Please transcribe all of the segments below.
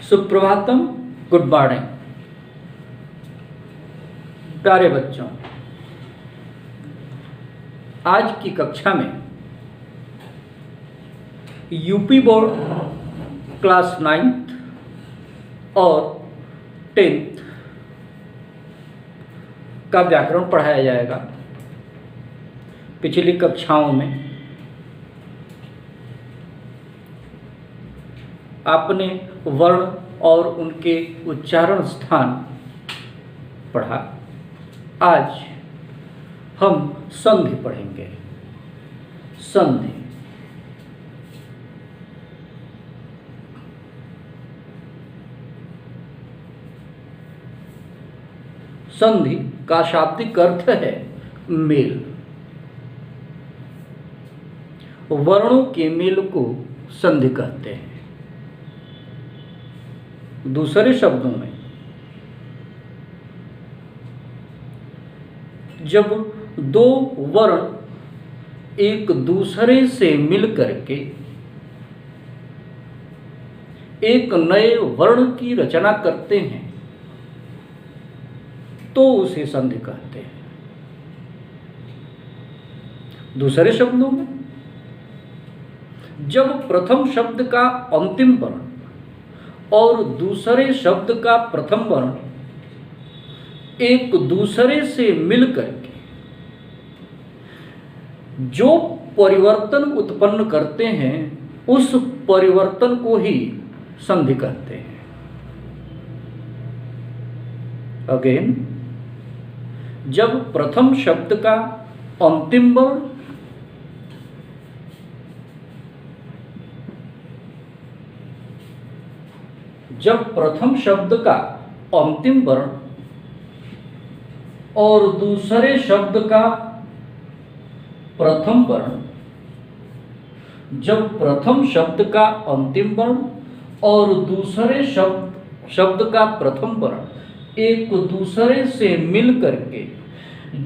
Suprabhatam, good morning प्यारे बच्चों। आज की कक्षा में यूपी बोर्ड क्लास 9th और 10th का व्याकरण पढ़ाया जाएगा। पिछली कक्षाओं में आपने वर्ण और उनके उच्चारण स्थान पढ़ा। आज हम संधि पढ़ेंगे। संधि संधि का शाब्दिक अर्थ है मेल। वर्णों के मेल को संधि कहते हैं। दूसरे शब्दों में, जब दो वर्ण एक दूसरे से मिलकर के एक नए वर्ण की रचना करते हैं तो उसे संधि कहते हैं। दूसरे शब्दों में, जब प्रथम शब्द का अंतिम वर्ण और दूसरे शब्द का प्रथम वर्ण एक दूसरे से मिलकर के जो परिवर्तन उत्पन्न करते हैं उस परिवर्तन को ही संधि कहते हैं। अगेन, जब प्रथम शब्द का अंतिम वर्ण और दूसरे शब्द का प्रथम वर्ण, जब प्रथम शब्द का अंतिम वर्ण और दूसरे शब्द का प्रथम वर्ण एक दूसरे से मिल करके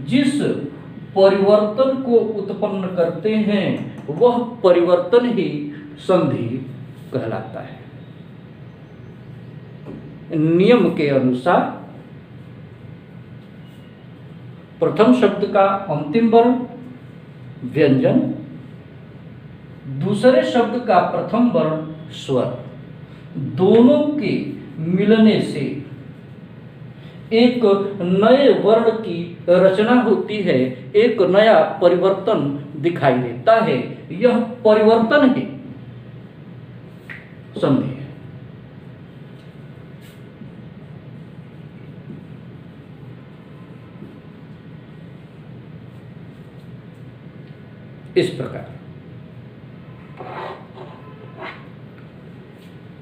जिस परिवर्तन को उत्पन्न करते हैं वह परिवर्तन ही संधि कहलाता है। नियम के अनुसार प्रथम शब्द का अंतिम वर्ण व्यंजन, दूसरे शब्द का प्रथम वर्ण स्वर, दोनों के मिलने से एक नए वर्ण की रचना होती है, एक नया परिवर्तन दिखाई देता है। यह परिवर्तन ही संधि है। इस प्रकार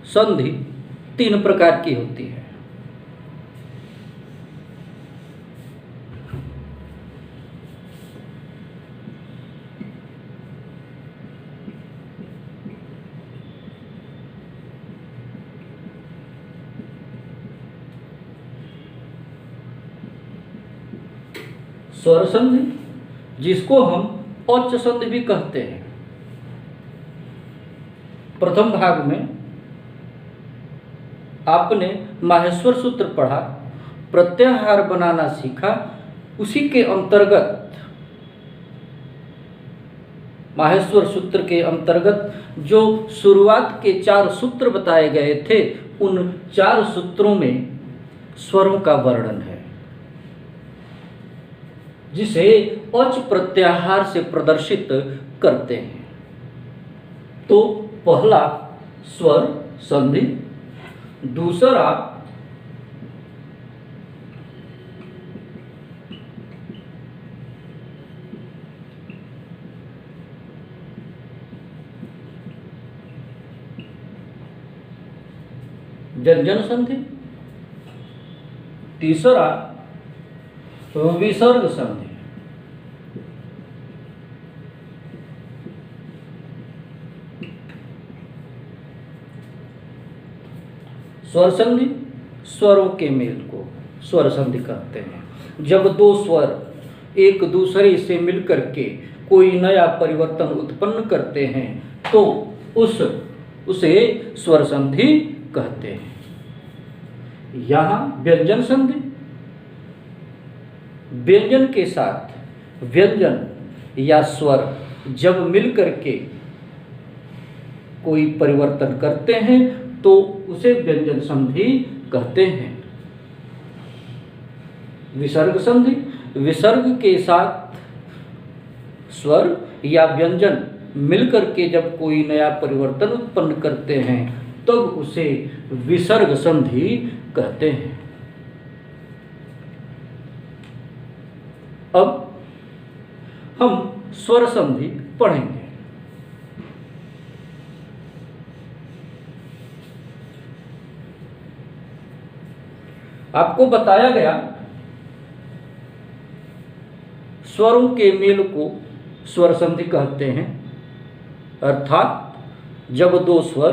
संधि 3 प्रकार की होती है। स्वर संधि, जिसको हम औच्च संधि भी कहते हैं। प्रथम भाग में आपने माहेश्वर सूत्र पढ़ा, प्रत्याहार बनाना सीखा। उसी के अंतर्गत माहेश्वर सूत्र के अंतर्गत जो शुरुआत के 4 सूत्र बताए गए थे, उन 4 सूत्रों में स्वरों का वर्णन है, जिसे औच्च प्रत्याहार से प्रदर्शित करते हैं। तो पहला स्वर संधि, दूसरा व्यंजन संधि, तीसरा विसर्ग संधि, स्वर संधि, स्वरों के मेल को स्वर संधि कहते हैं। जब 2 स्वर एक दूसरे से मिलकर के कोई नया परिवर्तन उत्पन्न करते हैं तो उस उसे स्वर संधि कहते हैं। यहाँ व्यंजन संधि, व्यंजन के साथ व्यंजन या स्वर जब मिल करके कोई परिवर्तन करते हैं तो उसे व्यंजन संधि कहते हैं। विसर्ग संधि, विसर्ग के साथ स्वर या व्यंजन मिलकर के जब कोई नया परिवर्तन उत्पन्न करते हैं तब उसे विसर्ग संधि कहते हैं। अब हम स्वर संधि पढ़ेंगे। आपको बताया गया स्वरों के मेल को स्वर संधि कहते हैं, अर्थात जब दो स्वर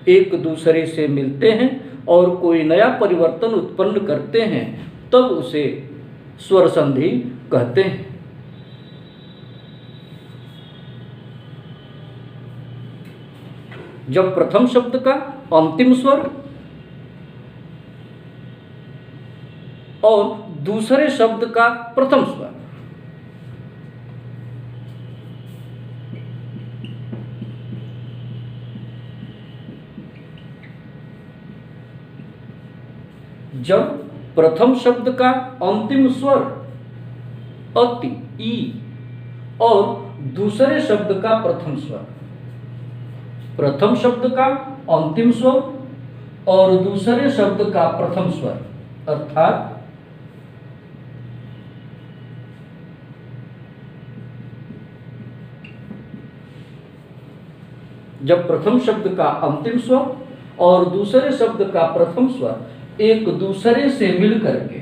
एक दूसरे से मिलते हैं और कोई नया परिवर्तन उत्पन्न करते हैं तब उसे स्वर संधि कहते हैं। जब प्रथम शब्द का अंतिम स्वर और दूसरे शब्द का प्रथम स्वर जब प्रथम शब्द का अंतिम स्वर अति ई और दूसरे शब्द का प्रथम स्वर, प्रथम शब्द का अंतिम स्वर और दूसरे शब्द का प्रथम स्वर, अर्थात जब प्रथम शब्द का अंतिम स्वर और दूसरे शब्द का प्रथम स्वर एक दूसरे से मिल करके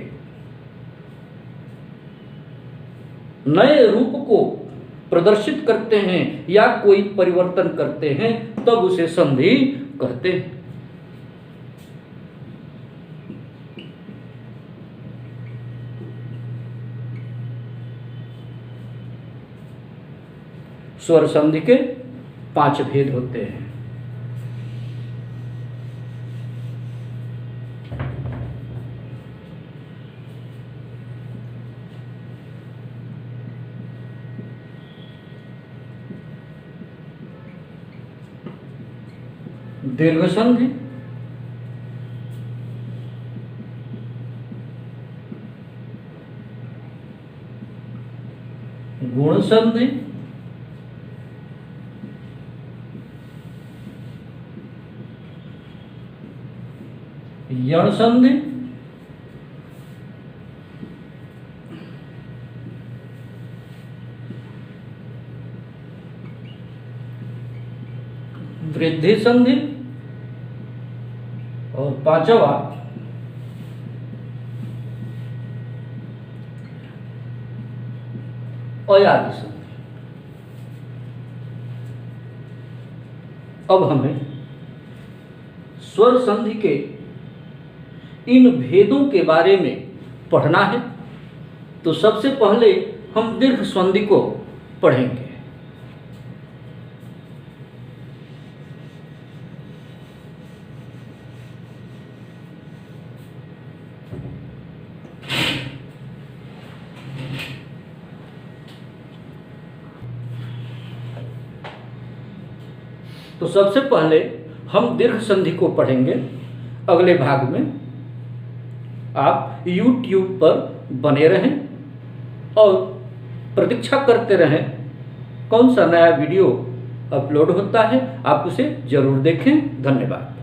नए रूप को प्रदर्शित करते हैं या कोई परिवर्तन करते हैं तब उसे संधि कहते हैं। स्वर संधि के 5 भेद होते हैं। दीर्घ संधि, गुण संधि, यण संधि, वृद्धि संधि और 5वां अयादि संधि। अब हमें स्वर संधि के इन भेदों के बारे में पढ़ना है, तो सबसे पहले हम दीर्घ संधि को पढ़ेंगे। तो सबसे पहले हम दीर्घ संधि को पढ़ेंगे। अगले भाग में आप YouTube पर बने रहें और प्रतीक्षा करते रहें कौन सा नया वीडियो अपलोड होता है, आप उसे जरूर देखें। धन्यवाद।